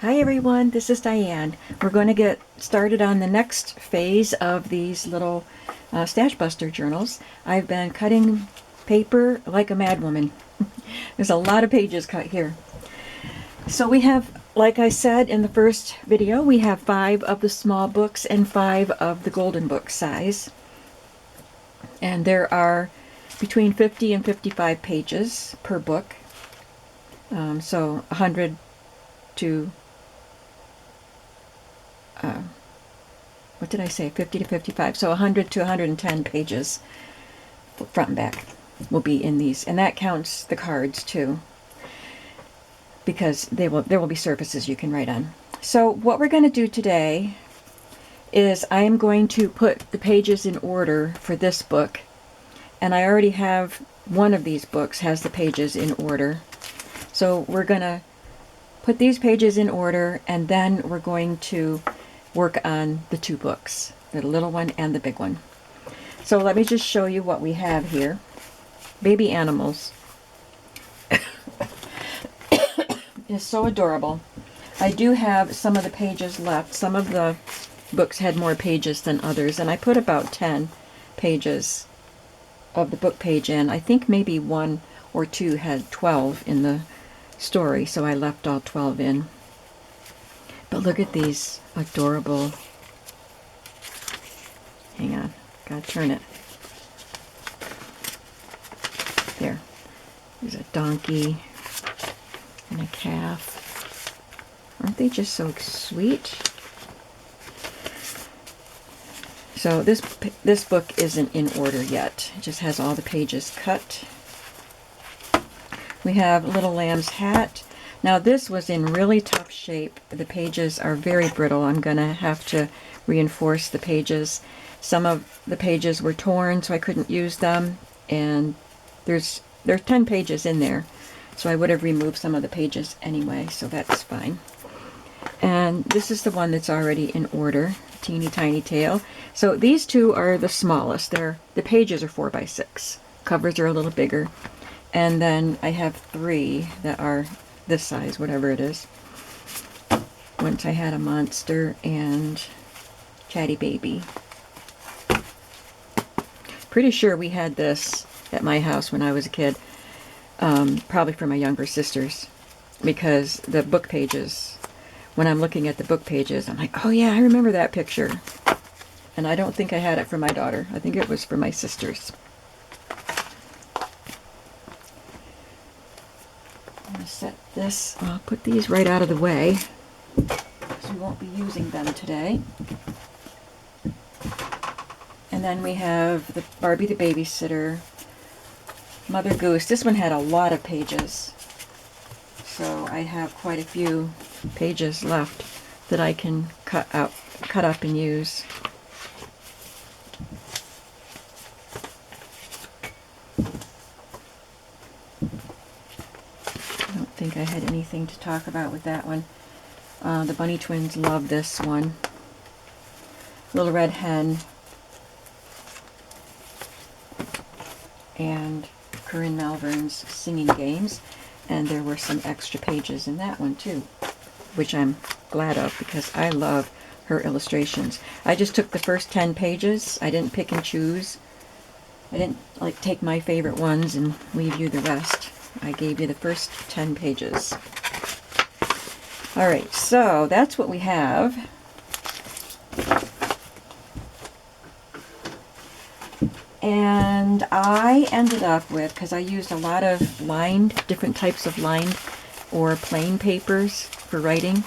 Hi everyone, this is Diane. We're going to get started on the next phase of these little Stash Buster journals. I've been cutting paper like a madwoman. There's a lot of pages cut here. So we have, like I said in the first video, we have 5 of the small books and 5 of the golden book size. And there are between 50 and 55 pages per book. So 100 to what did I say? 50 to 55. So 100 to 110 pages front and back will be in these. And that counts the cards too, because there will be surfaces you can write on. So what we're going to do today is I am going to put the pages in order for this book. And I already have one of these books has the pages in order. So we're going to put these pages in order, and then we're going to work on the 2 books, the little one and the big one. So let me just show you what we have here. Baby Animals is so adorable. I do have some of the pages left. Some of the books had more pages than others, and I put about 10 pages of the book page in. I think maybe 1 or 2 had 12 in the story, so I left all 12 in. But look at these adorable, hang on, gotta turn it. There. There's a donkey and a calf. Aren't they just so sweet? So this book isn't in order yet. It just has all the pages cut. We have Little Lamb's hat. Now this was in really tough shape. The pages are very brittle. I'm going to have to reinforce the pages. Some of the pages were torn, so I couldn't use them. And there's 10 pages in there, so I would have removed some of the pages anyway, so that's fine. And this is the one that's already in order, Teeny Tiny Tale. So these 2 are the smallest. The pages are 4 by 6. Covers are a little bigger. And then I have 3 that are this size, whatever it is. Once I had a Monster and Chatty Baby. Pretty sure we had this at my house when I was a kid. Probably for my younger sisters. Because the book pages, when I'm looking at the book pages, I'm like, oh yeah, I remember that picture. And I don't think I had it for my daughter. I think it was for my sisters. I'm going to set this, I'll put these right out of the way, because we won't be using them today. And then we have the Barbie the Babysitter, Mother Goose. This one had a lot of pages, so I have quite a few pages left that I can cut up and use. I don't think I had anything to talk about with that one. The Bunny Twins love this one. Little Red Hen and Corinne Malvern's Singing Games. And there were some extra pages in that one too, which I'm glad of because I love her illustrations. I just took the first 10 pages. I didn't pick and choose. I didn't like take my favorite ones and leave you the rest. I gave you the first 10 pages. Alright, so that's what we have. And I ended up with, because I used a lot of different types of lined or plain papers for writing,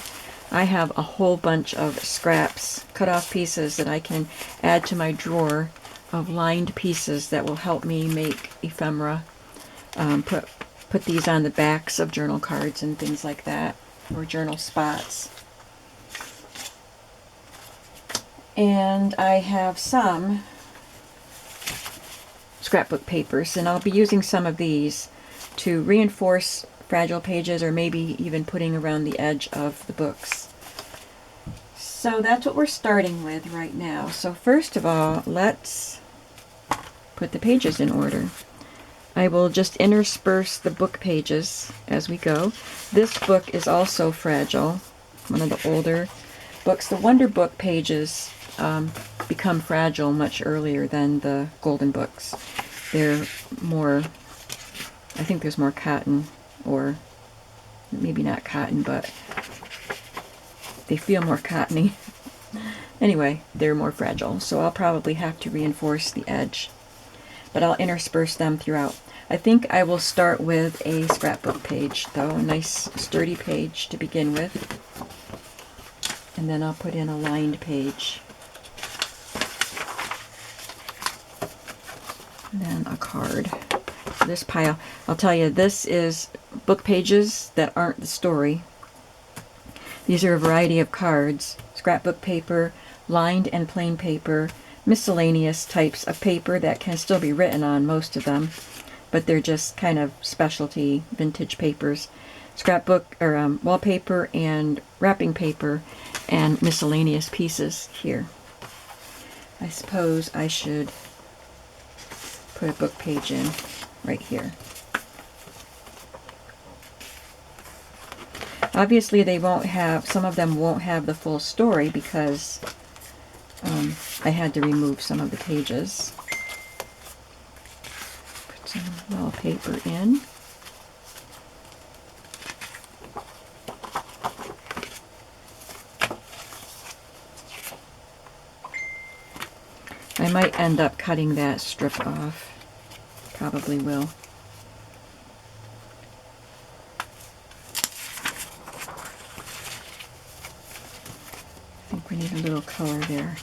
I have a whole bunch of scraps, cut off pieces that I can add to my drawer of lined pieces that will help me make ephemera. Put these on the backs of journal cards and things like that, or journal spots. And I have some scrapbook papers, and I'll be using some of these to reinforce fragile pages, or maybe even putting around the edge of the books. So that's what we're starting with right now. So first of all, let's put the pages in order. I will just intersperse the book pages as we go. This book is also fragile, one of the older books. The Wonder Book pages become fragile much earlier than the Golden Books. They're more, I think there's more cotton, or maybe not cotton, but they feel more cottony. Anyway, they're more fragile, so I'll probably have to reinforce the edge, but I'll intersperse them throughout. I think I will start with a scrapbook page, though, a nice sturdy page to begin with, and then I'll put in a lined page, and then a card. This pile, I'll tell you, this is book pages that aren't the story. These are a variety of cards, scrapbook paper, lined and plain paper, miscellaneous types of paper that can still be written on, most of them, but they're just kind of specialty vintage papers. Scrapbook or wallpaper and wrapping paper and miscellaneous pieces here. I suppose I should put a book page in right here. Obviously they won't have, some of them won't have the full story because I had to remove some of the pages. Put some wallpaper in. I might end up cutting that strip off. Probably will. I think we need a little color there.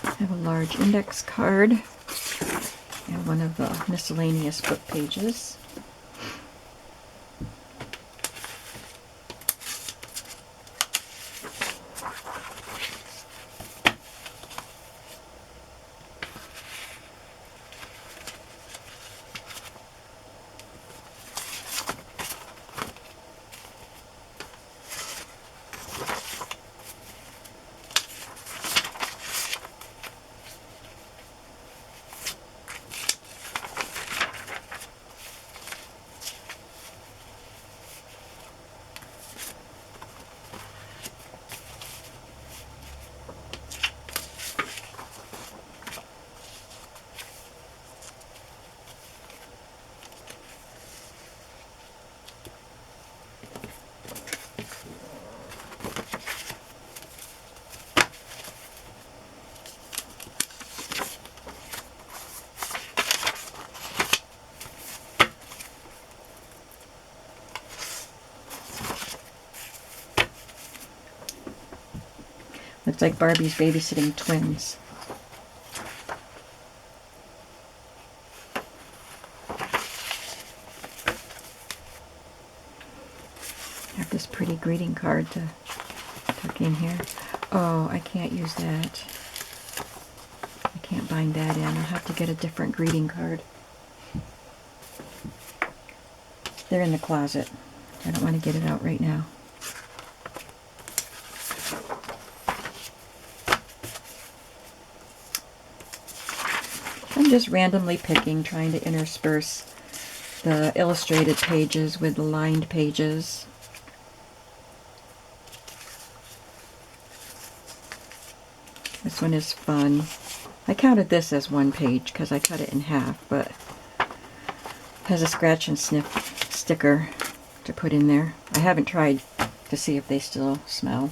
I have a large index card and one of the miscellaneous book pages. Looks like Barbie's babysitting twins. I have this pretty greeting card to tuck in here. Oh, I can't use that. I can't bind that in. I'll have to get a different greeting card. They're in the closet. I don't want to get it out right now. I'm just randomly picking, trying to intersperse the illustrated pages with the lined pages. This one is fun. I counted this as one page because I cut it in half, but it has a scratch and sniff sticker to put in there. I haven't tried to see if they still smell.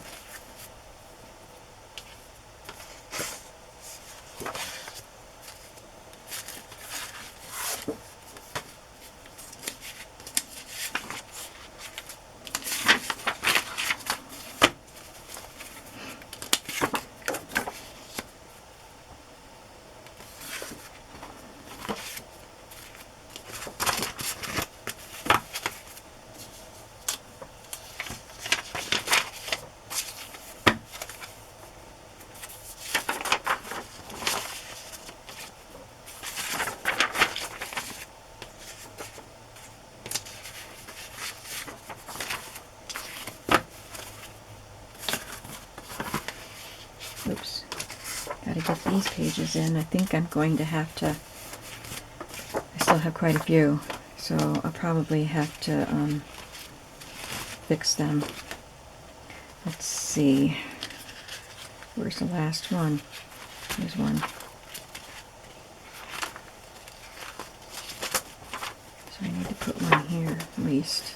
these pages in. I think I'm going to have to, I still have quite a few, so I'll probably have to fix them. Let's see. Where's the last one? There's one. So I need to put one here at least.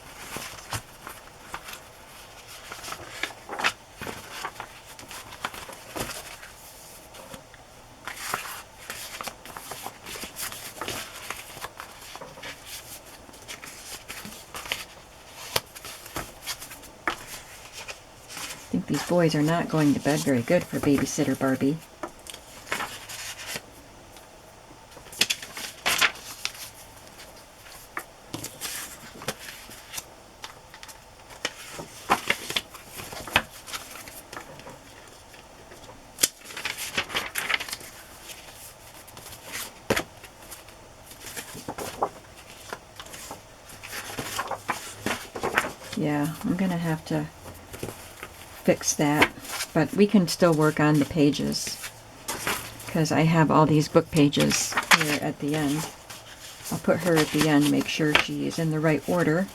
I think these boys are not going to bed very good for Babysitter Barbie. Yeah, I'm gonna have to fix that, but we can still work on the pages because I have all these book pages here at the end. I'll put her at the end, make sure she is in the right order.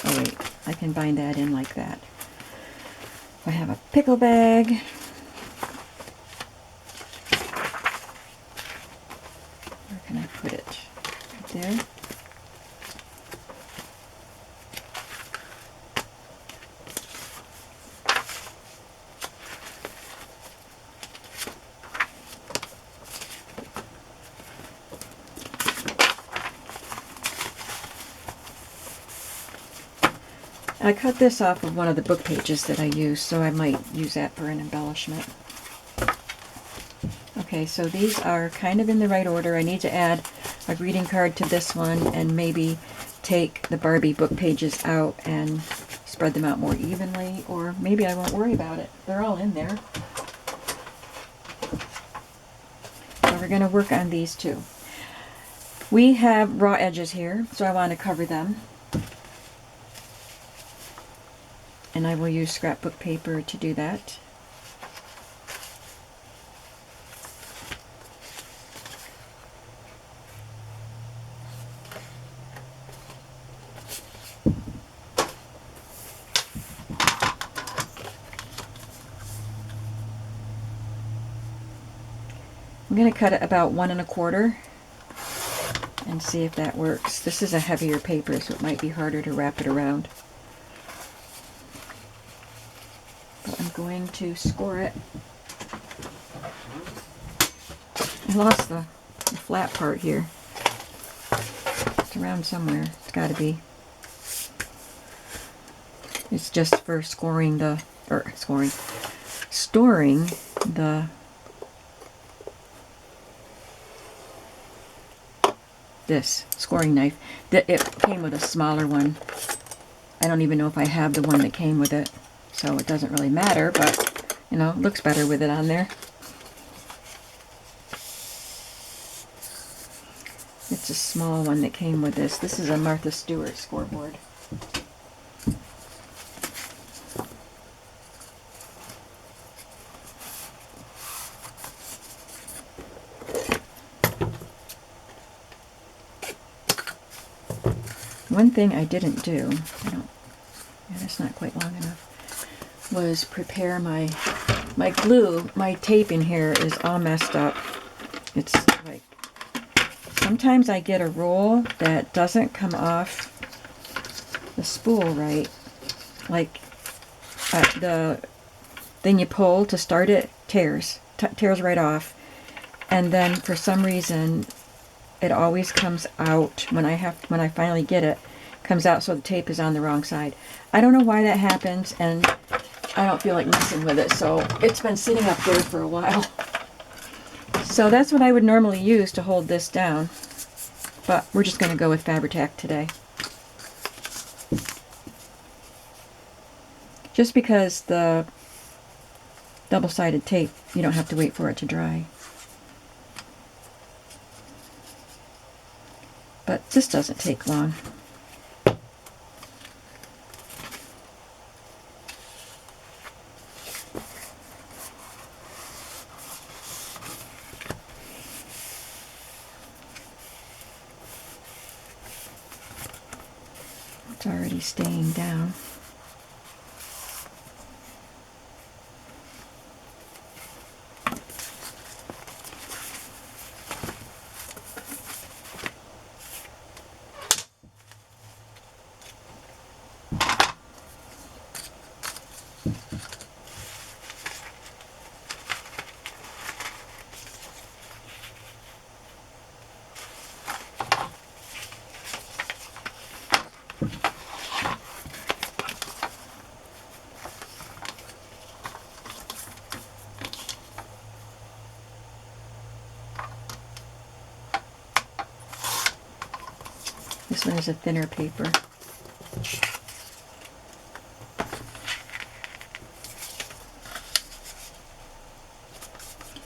Oh wait, I can bind that in like that. I have a pickle bag. Where can I put it? Right there. I cut this off of one of the book pages that I use, so I might use that for an embellishment. Okay, so these are kind of in the right order. I need to add a greeting card to this one and maybe take the Barbie book pages out and spread them out more evenly, or maybe I won't worry about it. They're all in there. So we're going to work on these two. We have raw edges here, so I want to cover them. And I will use scrapbook paper to do that. I'm going to cut it about 1 1/4 and see if that works. This is a heavier paper, so it might be harder to wrap it around. But I'm going to score it. I lost the flat part here. It's around somewhere. It's got to be. It's just for storing the this scoring knife. It came with a smaller one. I don't even know if I have the one that came with it, so it doesn't really matter, but you know, it looks better with it on there. It's a small one that came with this. This is a Martha Stewart scoreboard. One thing I didn't do, that's not quite long enough, was prepare my glue. My tape in here is all messed up. It's like, sometimes I get a roll that doesn't come off the spool right. Like the thing you pull to start it tears right off. And then for some reason, it always comes out when I finally get it, comes out so the tape is on the wrong side. I don't know why that happens, and I don't feel like messing with it, so it's been sitting up there for a while. So that's what I would normally use to hold this down, but we're just going to go with Fabri-Tac today. Just because the double-sided tape, you don't have to wait for it to dry. But this doesn't take long. It's already staying down. This one is a thinner paper.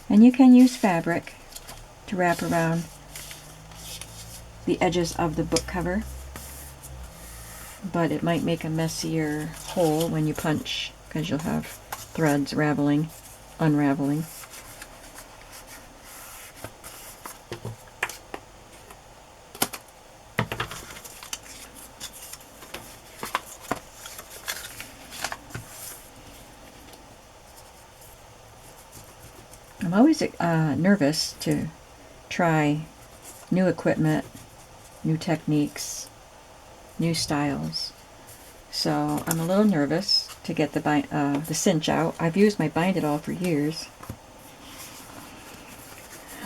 And you can use fabric to wrap around the edges of the book cover, but it might make a messier hole when you punch because you'll have threads unraveling. I'm always nervous to try new equipment, new techniques, new styles. So I'm a little nervous to get the cinch out. I've used my Bind It All for years,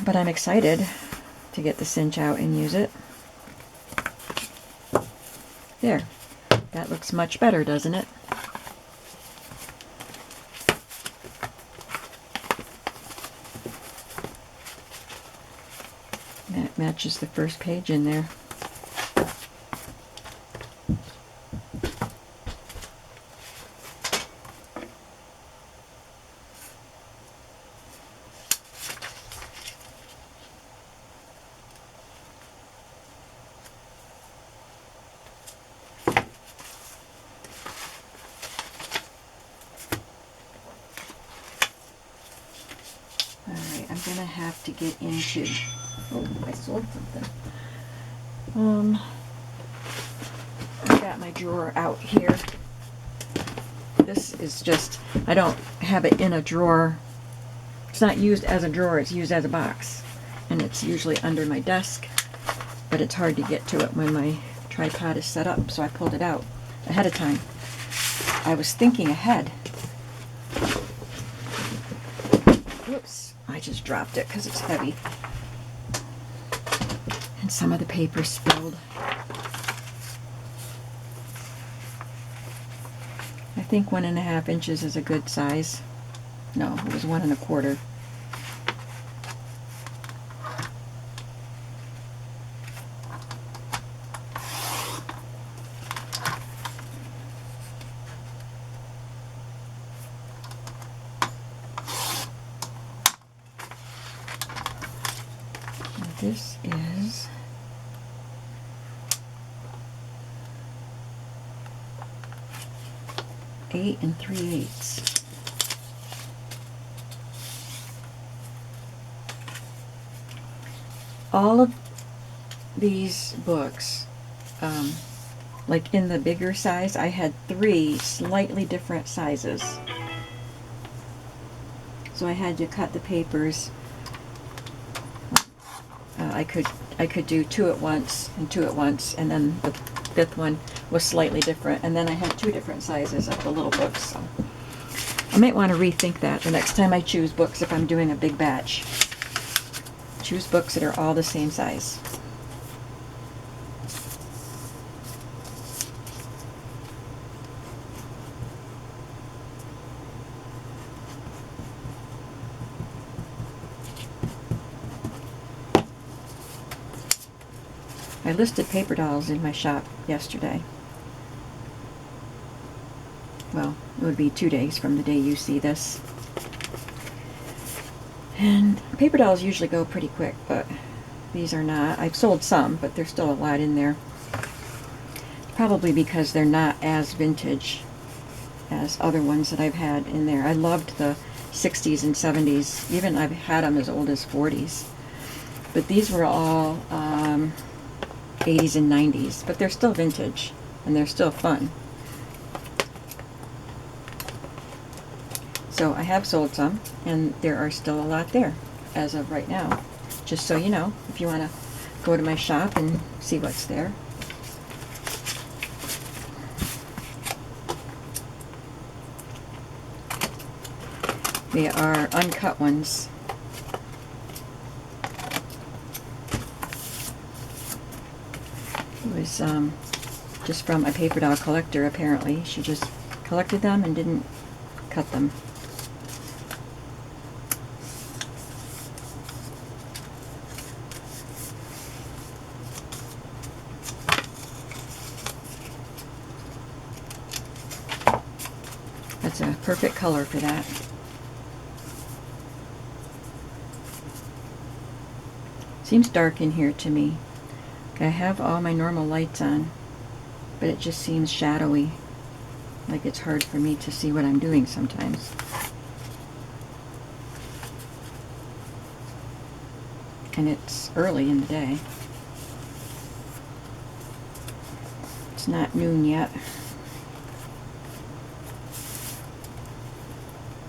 but I'm excited to get the cinch out and use it. There, that looks much better, doesn't it? That matches the first page in there. Alright, I'm gonna have to get into... Oh, I sold something. I've got my drawer out here. This is just, I don't have it in a drawer. It's not used as a drawer, it's used as a box. And it's usually under my desk, but it's hard to get to it when my tripod is set up, so I pulled it out ahead of time. I was thinking ahead. Whoops, I just dropped it because it's heavy. And some of the paper spilled. I think 1.5 inches is a good size. No, it was 1 1/4. This is 8 3/8. All of these books, like in the bigger size, I had 3 slightly different sizes. So I had to cut the papers. I could do 2 at once and 2 at once, and then the 5th one was slightly different, and then I had 2 different sizes of the little books. So I might want to rethink that the next time I choose books if I'm doing a big batch. Choose books that are all the same size. I listed paper dolls in my shop yesterday. Well, it would be 2 days from the day you see this. And paper dolls usually go pretty quick, but these are not. I've sold some, but there's still a lot in there. Probably because they're not as vintage as other ones that I've had in there. I loved the 60s and 70s. Even I've had them as old as 40s. But these were all 80s and 90s, but they're still vintage. and they're still fun. So I have sold some, and there are still a lot there as of right now. Just so you know, if you want to go to my shop and see what's there. They are uncut ones. It was just from a paper doll collector, apparently. She just collected them and didn't cut them. That's a perfect color for that. Seems dark in here to me. I have all my normal lights on, but it just seems shadowy. Like it's hard for me to see what I'm doing sometimes. And it's early in the day. It's not noon yet.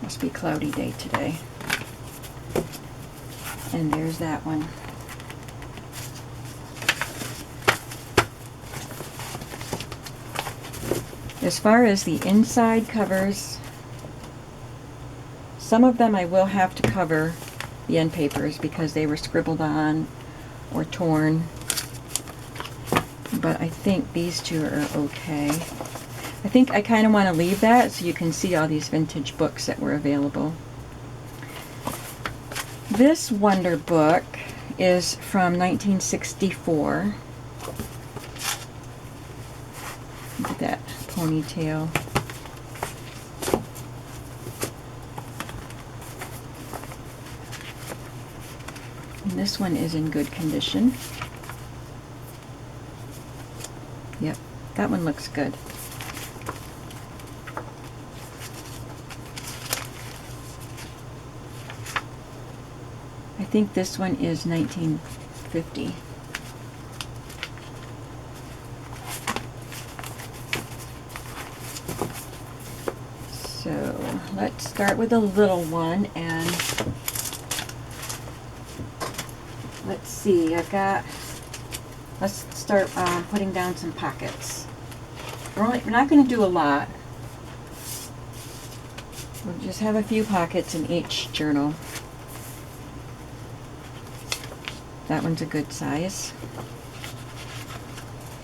Must be a cloudy day today. And there's that one. As far as the inside covers, some of them I will have to cover the end papers because they were scribbled on or torn. But I think these two are okay. I think I kind of want to leave that so you can see all these vintage books that were available. This Wonder book is from 1964. Look at that ponytail. And this one is in good condition. Yep, that one looks good. I think this one is 1950. So let's start with a little one, and let's see, let's start putting down some pockets. We're not going to do a lot. We'll just have a few pockets in each journal. That one's a good size.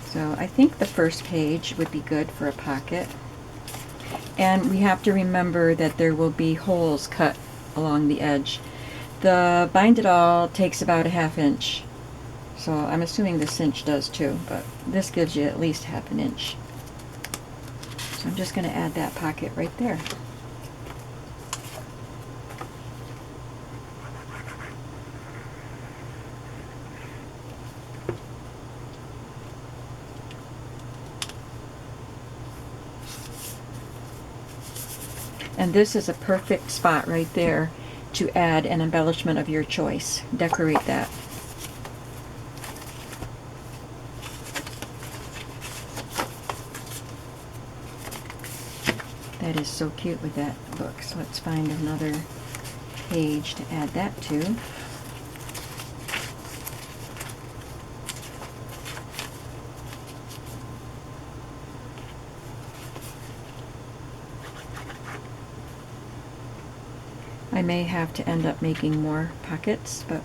So I think the first page would be good for a pocket. And we have to remember that there will be holes cut along the edge. The Bind It All takes about a 1/2 inch. So I'm assuming the cinch does too, but this gives you at least 1/2 inch. So I'm just going to add that pocket right there. And this is a perfect spot right there to add an embellishment of your choice. Decorate that. That is so cute with that book. So let's find another page to add that to. I may have to end up making more pockets, but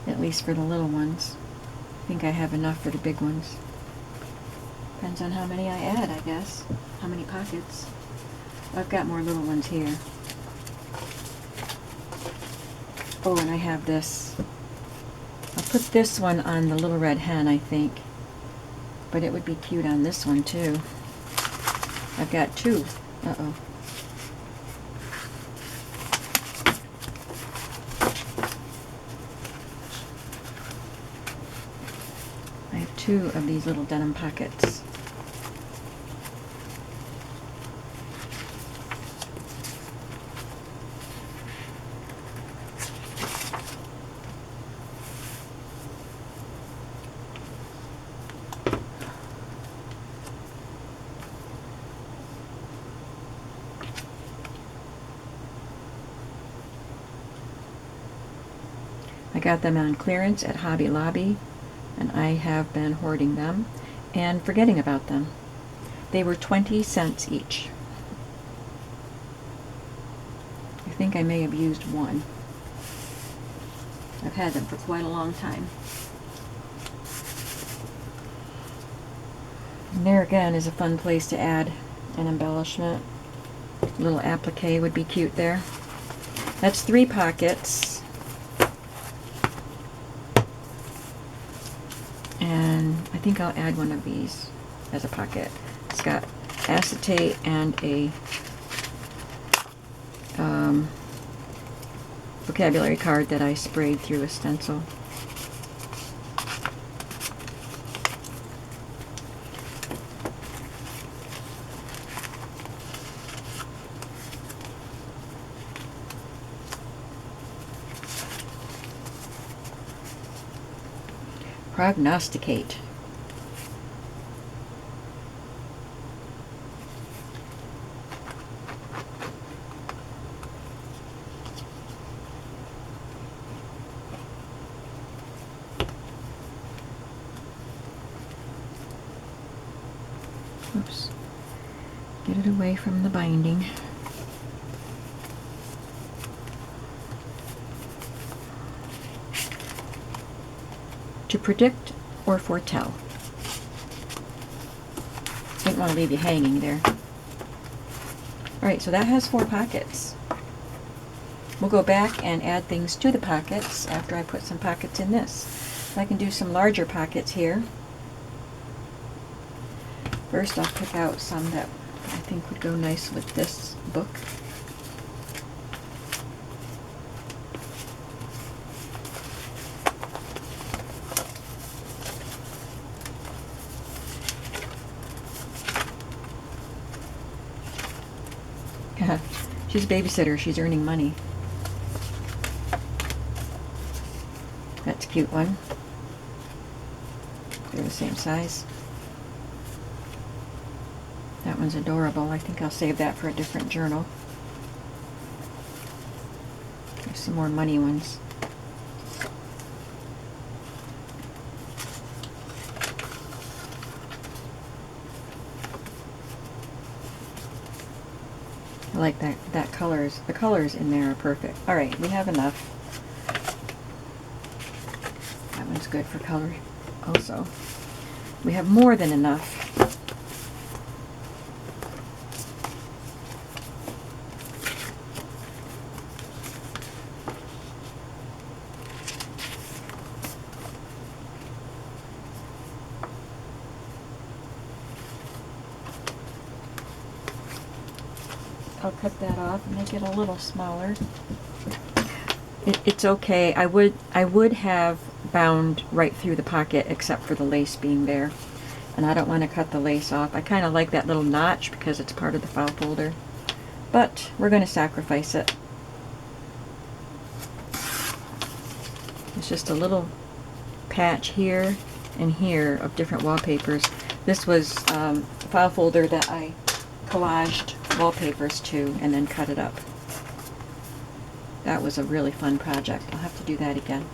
at least for the little ones. I think I have enough for the big ones. Depends on how many I add, I guess. How many pockets. I've got more little ones here. Oh, and I have this. I'll put this one on the Little Red Hen, I think. But it would be cute on this one, too. I've got two. Uh-oh. I have two of these little denim pockets. I got them on clearance at Hobby Lobby, and I have been hoarding them and forgetting about them. They were 20 cents each. I think I may have used one. I've had them for quite a long time. And there again is a fun place to add an embellishment. A little applique would be cute there. That's 3 pockets. And I think I'll add one of these as a pocket. It's got acetate and a vocabulary card that I sprayed through a stencil. Prognosticate. Oops. Get it away from the binding. To predict or foretell. Didn't want to leave you hanging there. Alright, so that has 4 pockets. We'll go back and add things to the pockets after I put some pockets in this. I can do some larger pockets here. First I'll pick out some that I think would go nice with this book. She's a babysitter, she's earning money. That's a cute one. They're the same size. That one's adorable. I think I'll save that for a different journal. There's some more money ones. I like that colors. The colors in there are perfect. All right, we have enough. That one's good for color also. We have more than enough. I'll cut that off and make it a little smaller. It's okay. I would have bound right through the pocket except for the lace being there. And I don't want to cut the lace off. I kind of like that little notch because it's part of the file folder. But we're going to sacrifice it. It's just a little patch here and here of different wallpapers. This was a file folder that I collaged wallpapers to and then cut it up. That was a really fun project. I'll have to do that again.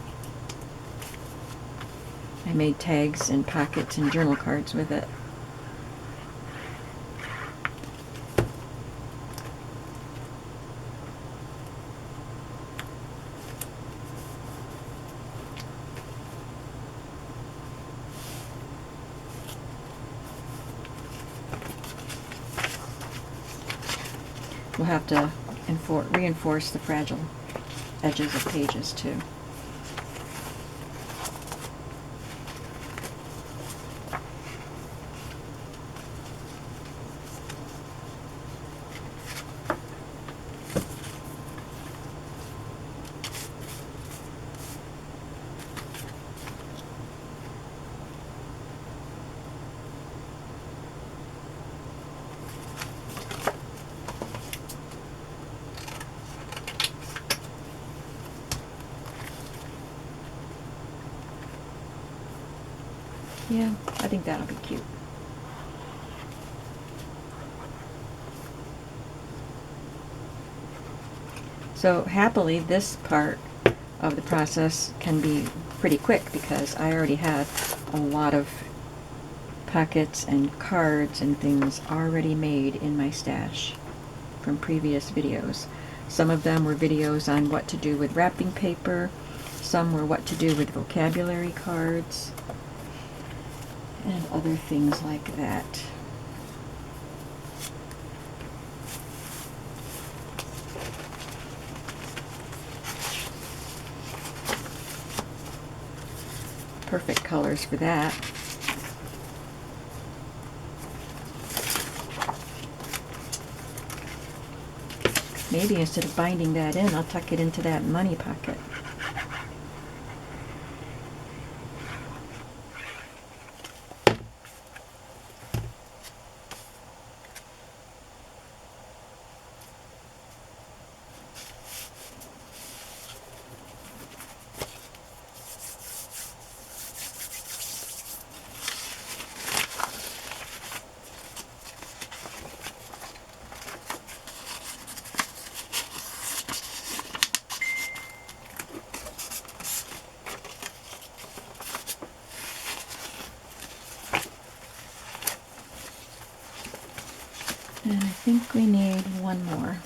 I made tags and pockets and journal cards with it. We'll have to reinforce the fragile edges of pages too. Yeah, I think that'll be cute. So happily, this part of the process can be pretty quick because I already have a lot of pockets and cards and things already made in my stash from previous videos. Some of them were videos on what to do with wrapping paper, some were what to do with vocabulary cards, and other things like that. Perfect colors for that. Maybe instead of binding that in, I'll tuck it into that money pocket. And I think we need one more.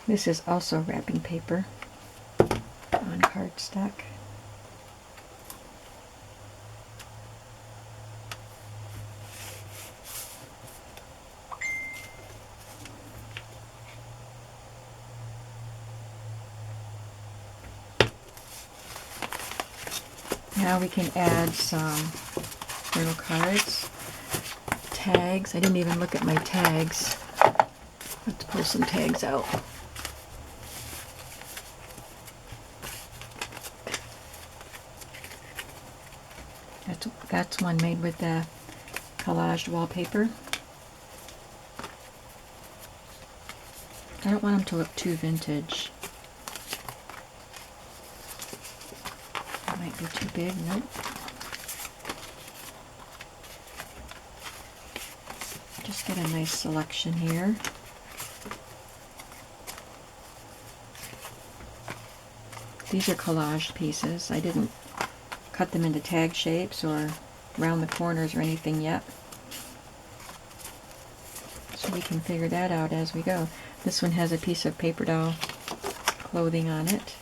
This is also wrapping paper on cardstock. Now we can add some little cards, tags. I didn't even look at my tags. Let's pull some tags out. That's one made with the collaged wallpaper. I don't want them to look too vintage. That might be too big. Nope. Just get a nice selection here. These are collaged pieces. I didn't cut them into tag shapes or round the corners or anything yet. So we can figure that out as we go. This one has a piece of paper doll clothing on it.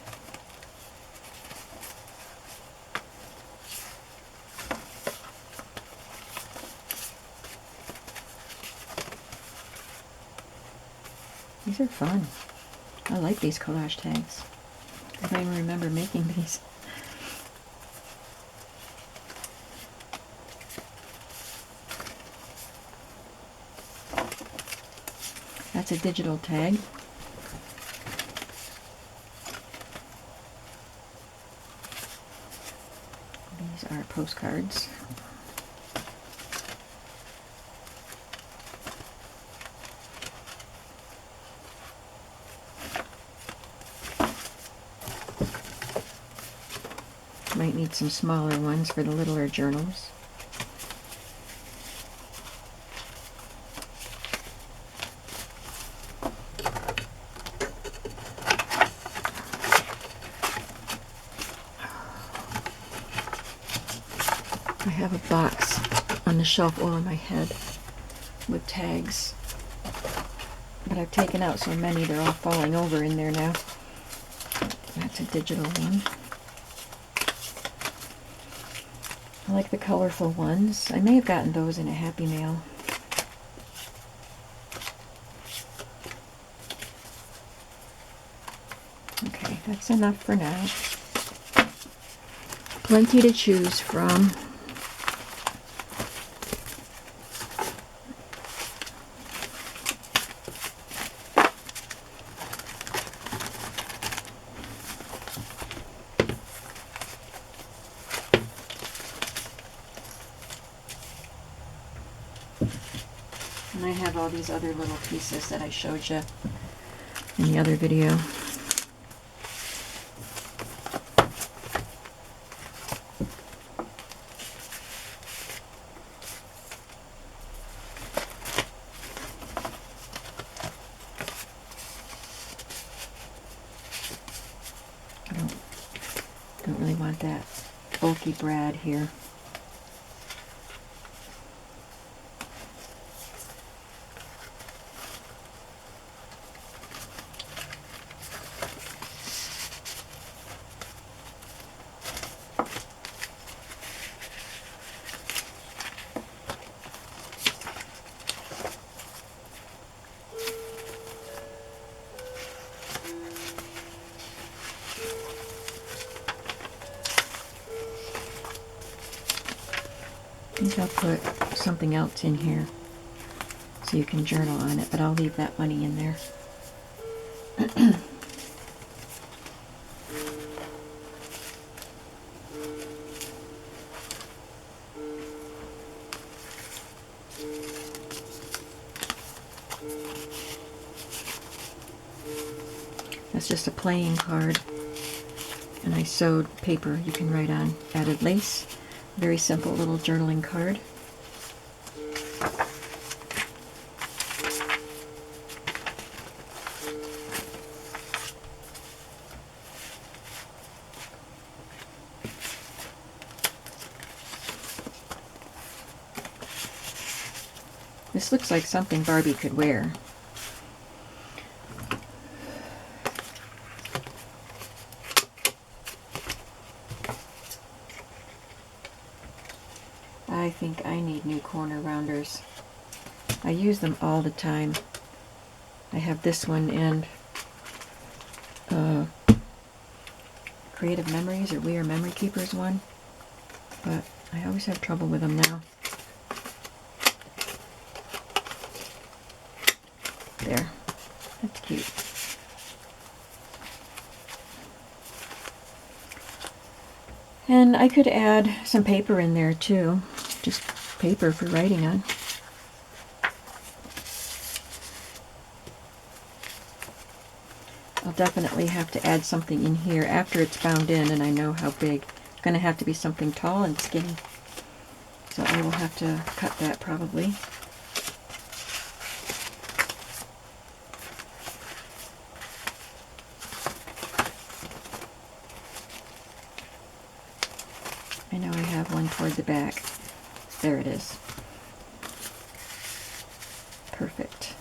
These are fun. I like these collage tags. I don't even remember making these. That's a digital tag. These are postcards. Might need some smaller ones for the littler journals. I have a box on the shelf over my head with tags, but I've taken out so many they're all falling over in there now. That's a digital one. I like the colorful ones. I may have gotten those in a Happy Mail. Okay, that's enough for now. Plenty to choose from. And I have all these other little pieces that I showed you in the other video. I don't really want that bulky brad here. I think I'll put something else in here so you can journal on it, but I'll leave that money in there. That's just a playing card, and I sewed paper you can write on, added lace. Very simple little journaling card. This looks like something Barbie could wear. I think I need new corner rounders. I use them all the time. I have this one and Creative Memories or We Are Memory Keepers one, but I always have trouble with them now. There, that's cute. And I could add some paper in there too, just paper for writing on. I'll definitely have to add something in here after it's bound in and I know how big. It's going to have to be something tall and skinny. So I will have to cut that probably. I know I have one toward the back. There it is. Perfect.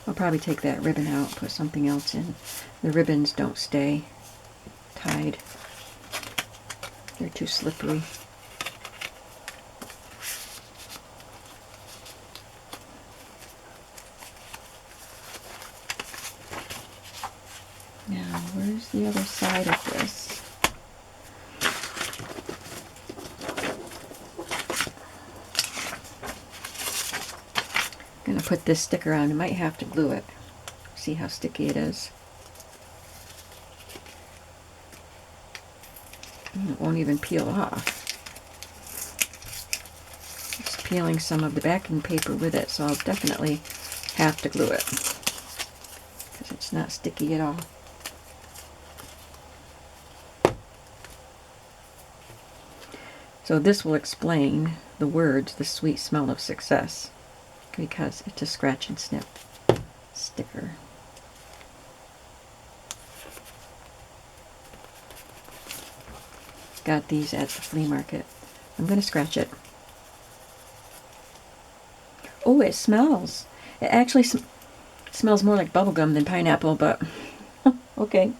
I'll probably take that ribbon out, put something else in. The ribbons don't stay tied. They're too slippery. Now, where's the other side of this? I'm going to put this sticker on. I might have to glue it. See how sticky it is. It won't even peel off. It's peeling some of the backing paper with it, so I'll definitely have to glue it because it's not sticky at all. So this will explain the words, the sweet smell of success, because it's a scratch and snip sticker. Got these at the flea market. I'm going to scratch it. Oh, it smells. It actually smells more like bubblegum than pineapple, but Okay.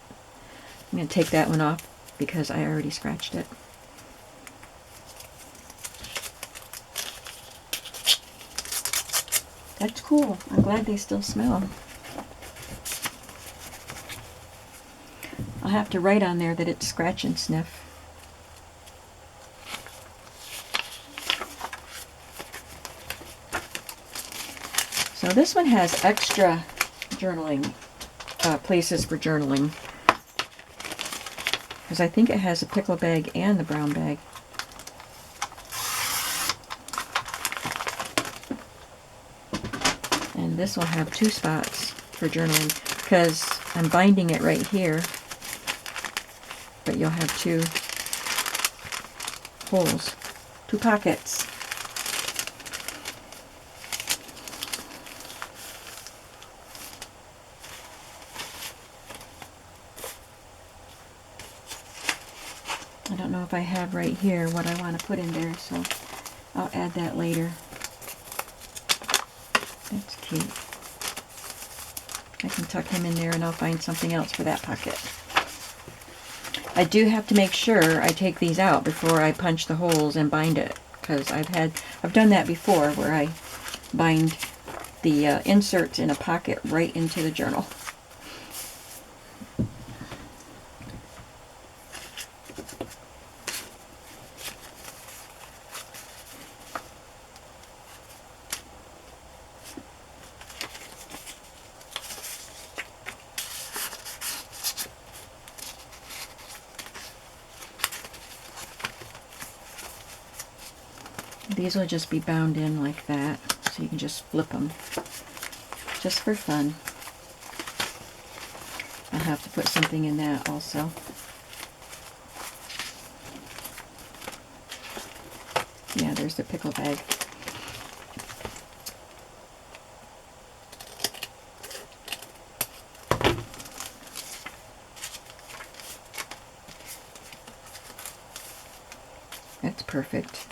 I'm going to take that one off because I already scratched it. That's cool. I'm glad they still smell. I'll have to write on there that it's scratch and sniff. So this one has extra journaling places for journaling, because I think it has a pickle bag and the brown bag. And this will have 2 spots for journaling, because I'm binding it right here, but you'll have 2 holes, 2 pockets. I don't know if I have right here what I want to put in there, so I'll add that later. That's cute. I can tuck him in there and I'll find something else for that pocket. I do have to make sure I take these out before I punch the holes and bind it, because I've done that before where I bind the inserts in a pocket right into the journal. These will just be bound in like that, so you can just flip them, just for fun. I'll have to put something in that also. Yeah, there's the pickle bag. That's perfect.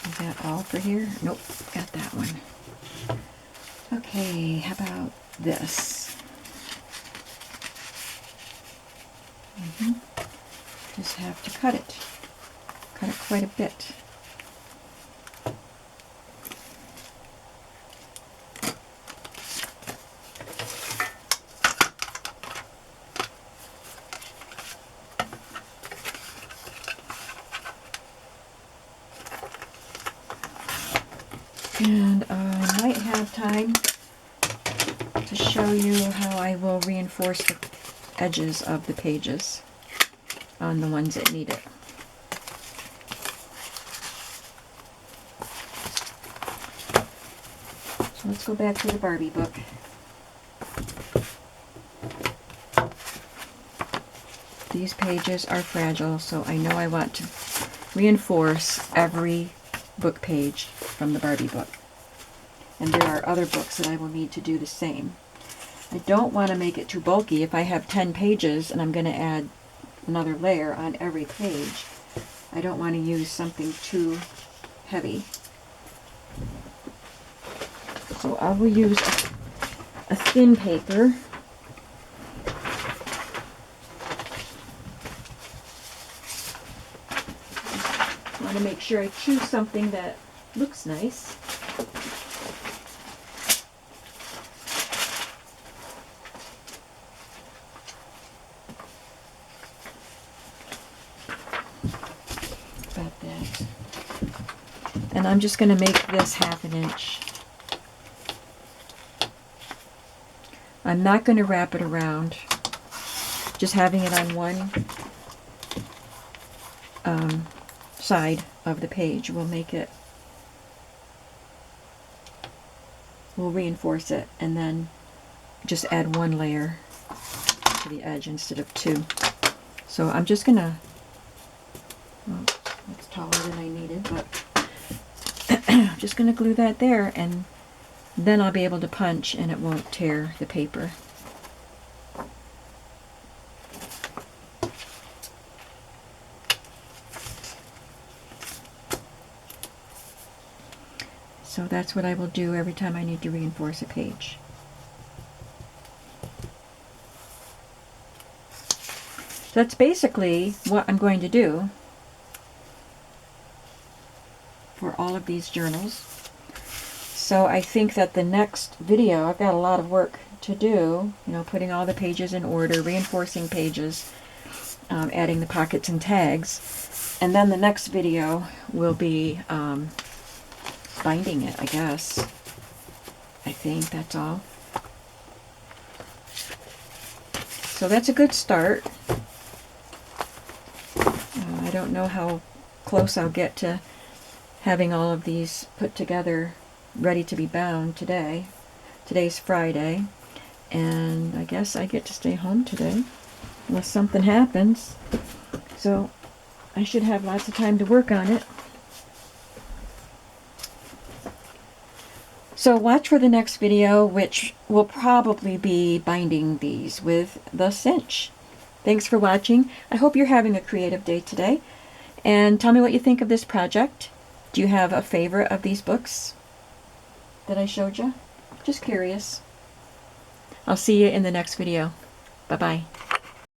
Is that all for here? Nope, got that one. Okay, how about this? Just have to cut it. Cut it quite a bit. And I might have time to show you how I will reinforce the edges of the pages on the ones that need it. So let's go back to the Barbie book. These pages are fragile, so I know I want to reinforce every book page from the Barbie book. And there are other books that I will need to do the same. I don't want to make it too bulky. If I have 10 pages and I'm going to add another layer on every page, I don't want to use something too heavy. So I will use a thin paper. I want to make sure I choose something that looks nice. About that. And I'm just going to make this 1/2 inch. I'm not going to wrap it around. Just having it on one side of the page will make it, will reinforce it, and then just add 1 layer to the edge instead of 2. So I'm just going to, well, it's taller than I needed, but I'm just going to glue that there, and then I'll be able to punch and it won't tear the paper. So that's what I will do every time I need to reinforce a page. So that's basically what I'm going to do for all of these journals. So I think that the next video, I've got a lot of work to do, you know, putting all the pages in order, reinforcing pages, adding the pockets and tags. And then the next video will be binding it, I guess. I think that's all. So that's a good start. I don't know how close I'll get to having all of these put together, ready to be bound today. Today's Friday, and I guess I get to stay home today, unless something happens. So I should have lots of time to work on it. So watch for the next video, which will probably be binding these with the cinch. Thanks for watching. I hope you're having a creative day today. And tell me what you think of this project. Do you have a favorite of these books that I showed you? Just curious. I'll see you in the next video. Bye-bye.